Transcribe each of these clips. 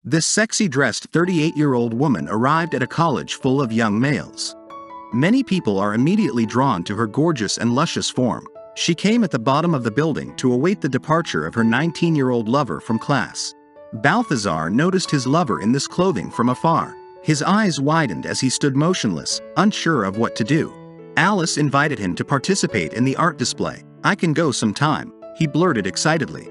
This sexy-dressed 38-year-old woman arrived at a college full of young males. Many people are immediately drawn to her gorgeous and luscious form. She came at the bottom of the building to await the departure of her 19-year-old lover from class. Balthazar noticed his lover in this clothing from afar. His eyes widened as he stood motionless, unsure of what to do. Alice invited him to participate in the art display. "I can go sometime," he blurted excitedly.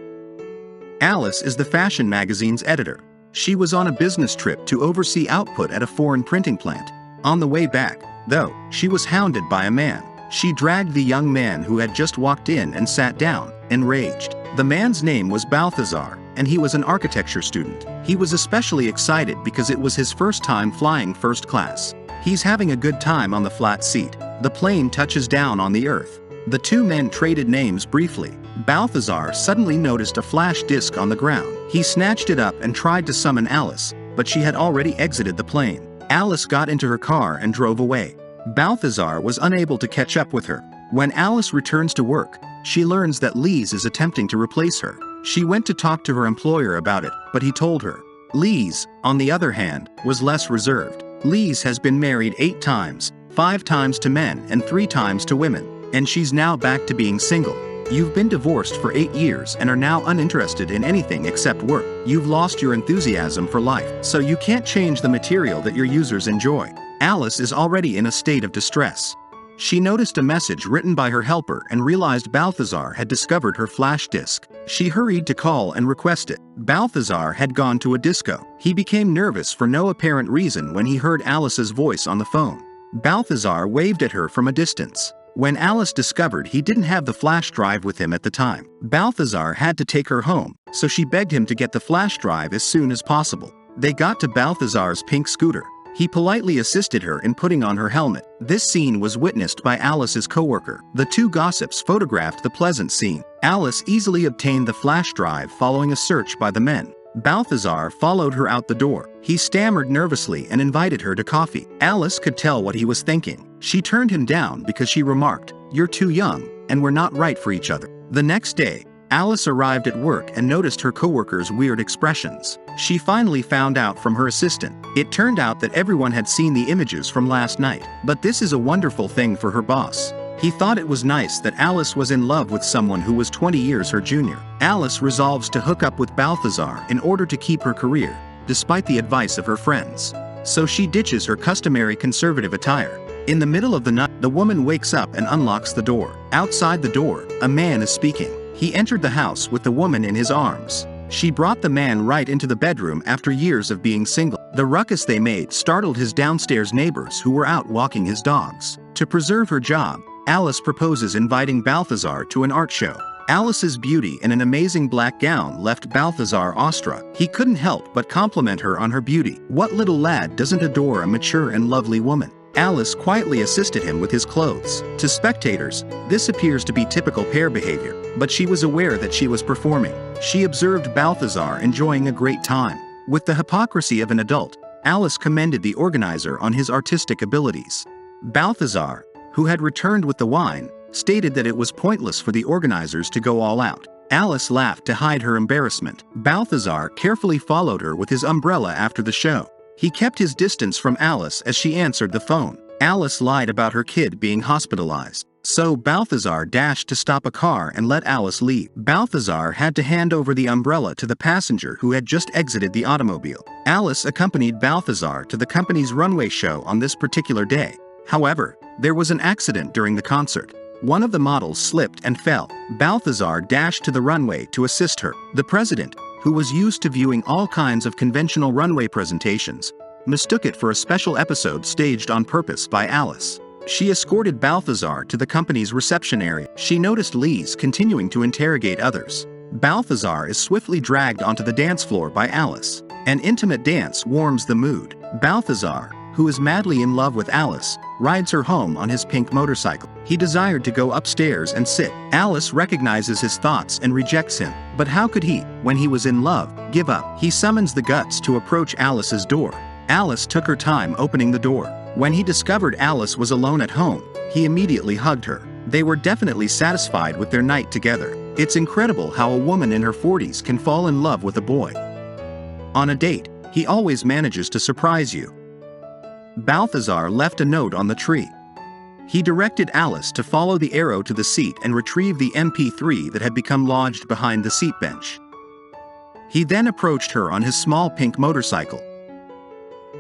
Alice is the fashion magazine's editor. She was on a business trip to oversee output at a foreign printing plant. On the way back, though, she was hounded by a man. She dragged the young man who had just walked in and sat down, enraged. The man's name was Balthazar, and he was an architecture student. He was especially excited because it was his first time flying first class. He's having a good time on the flat seat. The plane touches down on the earth. The two men traded names briefly. Balthazar suddenly noticed a flash disc on the ground. He snatched it up and tried to summon Alice, but she had already exited the plane. Alice got into her car and drove away. Balthazar was unable to catch up with her. When Alice returns to work, she learns that Lise is attempting to replace her. She went to talk to her employer about it, but he told her. Lise, on the other hand, was less reserved. Lise has been married 8 times, 5 times to men and 3 times to women, and she's now back to being single. You've been divorced for 8 years and are now uninterested in anything except work. You've lost your enthusiasm for life, so you can't change the material that your users enjoy. Alice is already in a state of distress. She noticed a message written by her helper and realized Balthazar had discovered her flash disk. She hurried to call and request it. Balthazar had gone to a disco. He became nervous for no apparent reason when he heard Alice's voice on the phone. Balthazar waved at her from a distance. When Alice discovered he didn't have the flash drive with him at the time, Balthazar had to take her home, so she begged him to get the flash drive as soon as possible. They got to Balthazar's pink scooter. He politely assisted her in putting on her helmet. This scene was witnessed by Alice's coworker. The two gossips photographed the pleasant scene. Alice easily obtained the flash drive following a search by the men. Balthazar followed her out the door. He stammered nervously and invited her to coffee. Alice could tell what he was thinking. She turned him down because she remarked, "You're too young, and we're not right for each other." The next day, Alice arrived at work and noticed her coworker's weird expressions. She finally found out from her assistant. It turned out that everyone had seen the images from last night. But this is a wonderful thing for her boss. He thought it was nice that Alice was in love with someone who was 20 years her junior. Alice resolves to hook up with Balthazar in order to keep her career, despite the advice of her friends. So she ditches her customary conservative attire. In the middle of the night, the woman wakes up and unlocks the door. Outside the door, a man is speaking. He entered the house with the woman in his arms. She brought the man right into the bedroom after years of being single. The ruckus they made startled his downstairs neighbors who were out walking his dogs. To preserve her job, Alice proposes inviting Balthazar to an art show. Alice's beauty in an amazing black gown left Balthazar awestruck. He couldn't help but compliment her on her beauty. What little lad doesn't adore a mature and lovely woman? Alice quietly assisted him with his clothes. To spectators, this appears to be typical pair behavior, but she was aware that she was performing. She observed Balthazar enjoying a great time. With the hypocrisy of an adult, Alice commended the organizer on his artistic abilities. Balthazar, who had returned with the wine, stated that it was pointless for the organizers to go all out. Alice laughed to hide her embarrassment. Balthazar carefully followed her with his umbrella after the show. He kept his distance from Alice as she answered the phone. Alice lied about her kid being hospitalized. So Balthazar dashed to stop a car and let Alice leave. Balthazar had to hand over the umbrella to the passenger who had just exited the automobile. Alice accompanied Balthazar to the company's runway show on this particular day. However, there was an accident during the concert. One of the models slipped and fell. Balthazar dashed to the runway to assist her. The president, who was used to viewing all kinds of conventional runway presentations, mistook it for a special episode staged on purpose by Alice. She escorted Balthazar to the company's reception area. She noticed Lise continuing to interrogate others. Balthazar is swiftly dragged onto the dance floor by Alice. An intimate dance warms the mood. Balthazar, who is madly in love with Alice, rides her home on his pink motorcycle. He desired to go upstairs and sit. Alice recognizes his thoughts and rejects him. But how could he, when he was in love, give up? He summons the guts to approach Alice's door. Alice took her time opening the door. When he discovered Alice was alone at home, he immediately hugged her. They were definitely satisfied with their night together. It's incredible how a woman in her 40s can fall in love with a boy. On a date, He always manages to surprise you." Balthazar left a note on the tree. He directed Alice to follow the arrow to the seat and retrieve the MP3 that had become lodged behind the seat bench. He then approached her on his small pink motorcycle.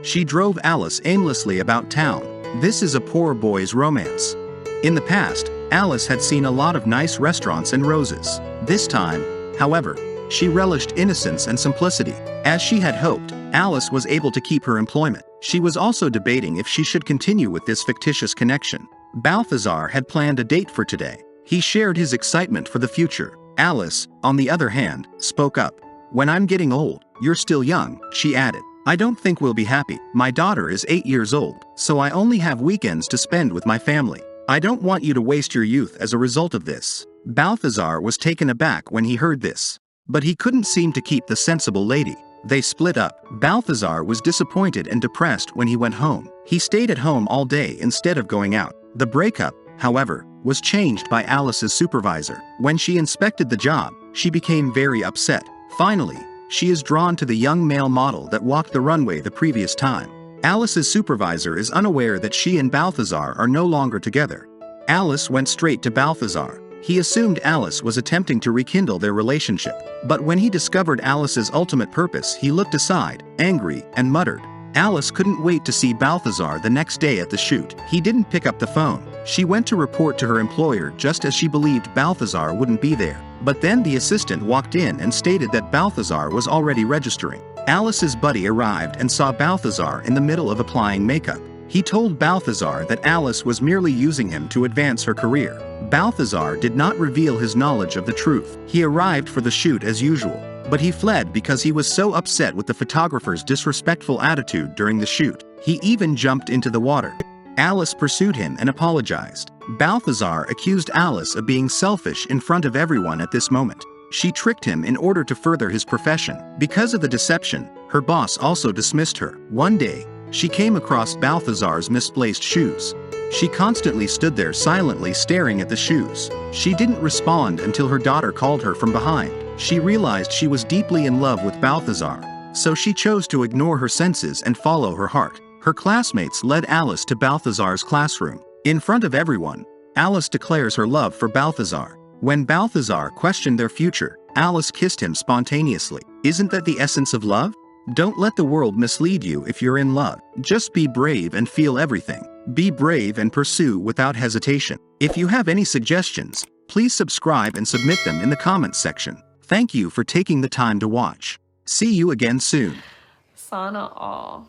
She drove Alice aimlessly about town. This is a poor boy's romance. In the past, Alice had seen a lot of nice restaurants and roses. This time, however, she relished innocence and simplicity. As she had hoped, Alice was able to keep her employment. She was also debating if she should continue with this fictitious connection. Balthazar had planned a date for today. He shared his excitement for the future. Alice, on the other hand, spoke up. "When I'm getting old, you're still young," she added. "I don't think we'll be happy. My daughter is 8 years old, so I only have weekends to spend with my family. I don't want you to waste your youth as a result of this." Balthazar was taken aback when he heard this. But he couldn't seem to keep the sensible lady. They split up. Balthazar was disappointed and depressed when he went home. He stayed at home all day instead of going out. The breakup, however, was changed by Alice's supervisor. When she inspected the job, she became very upset. Finally, she is drawn to the young male model that walked the runway the previous time. Alice's supervisor is unaware that she and Balthazar are no longer together. Alice went straight to Balthazar. He assumed Alice was attempting to rekindle their relationship. But when he discovered Alice's ultimate purpose, he looked aside, angry, and muttered. Alice couldn't wait to see Balthazar the next day at the shoot. He didn't pick up the phone. She went to report to her employer just as she believed Balthazar wouldn't be there. But then the assistant walked in and stated that Balthazar was already registering. Alice's buddy arrived and saw Balthazar in the middle of applying makeup. He told Balthazar that Alice was merely using him to advance her career. Balthazar did not reveal his knowledge of the truth. He arrived for the shoot as usual, but he fled because he was so upset with the photographer's disrespectful attitude during the shoot. He even jumped into the water. Alice pursued him and apologized. Balthazar accused Alice of being selfish in front of everyone at this moment. She tricked him in order to further his profession. Because of the deception, her boss also dismissed her. One day, she came across Balthazar's misplaced shoes. She constantly stood there silently staring at the shoes. She didn't respond until her daughter called her from behind. She realized she was deeply in love with Balthazar, so she chose to ignore her senses and follow her heart. Her classmates led Alice to Balthazar's classroom. In front of everyone, Alice declares her love for Balthazar. When Balthazar questioned their future, Alice kissed him spontaneously. Isn't that the essence of love? Don't let the world mislead you if you're in love. Just be brave and feel everything. Be brave and pursue without hesitation. If you have any suggestions, please subscribe and submit them in the comments section. Thank you for taking the time to watch. See you again soon. Sana all.